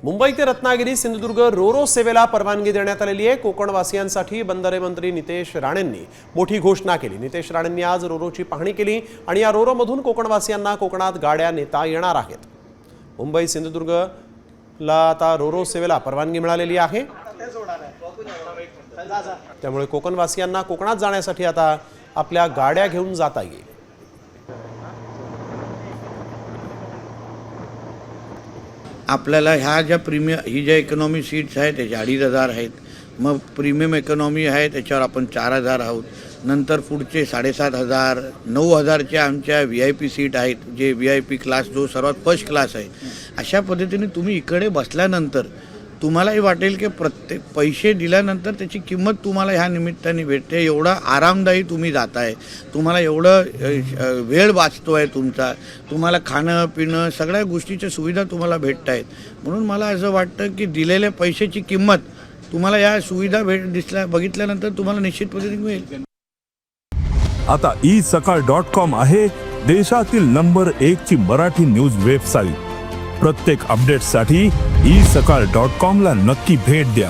मुंबई ते रत्नागिरी सिंधुदुर्ग रोरो सेवेला परवानगी देण्यात आलेली आहे। कोकणवासियांसाठी बंदरे मंत्री नितेश राणेंनी मोठी घोषणा केली। नितेश राणेंनी आज रोरोची पाहणी केली आणि या रोरोमधून कोकणवासियांना कोकणात गाड्या नेता येणार आहेत। मुंबई सिंधुदुर्गला आता रोरो सेवेला परवानगी मिळालेली आहे, त्यामुळे कोकणवासियांना कोकणात जाण्यासाठी आता आपल्या गाड्या घेऊन जाता येईल। आपल्याला ह्या ज्या ही ज्या इकॉनॉमी सीट्स आहेत त्याच्या 2,500 आहेत, मग प्रीमियम इकॉनॉमी आहे त्याच्यावर आपण 4,000 आहोत, नंतर पुढचे 7,500 9,000चे आमच्या VIP सीट आहेत, जे VIP क्लास जो सर्वात फर्स्ट क्लास आहे। अशा पद्धतीने तुम्ही इकडे बसल्यानंतर तुम्हालाही वाटेल की प्रत्येक पैसे दिल्यानंतर त्याची किंमत तुम्हाला ह्या निमित्ताने भेटते। एवढा आरामदायी तुम्ही जाताय, तुम्हाला एवढं वेळ वाचतो आहे तुमचा, तुम्हाला खाणं पिणं सगळ्या गोष्टीच्या सुविधा तुम्हाला भेटत आहेत। म्हणून मला असं वाटतं की दिलेल्या पैशाची किंमत तुम्हाला या सुविधा बघितल्यानंतर तुम्हाला निश्चित पद्धतीने मिळेल। आता isakal.com आहे देशातील नंबर 1 ची मराठी न्यूज वेबसाईट। प्रत्येक अपडेटसाठी isakal.com ला नक्की भेट द्या।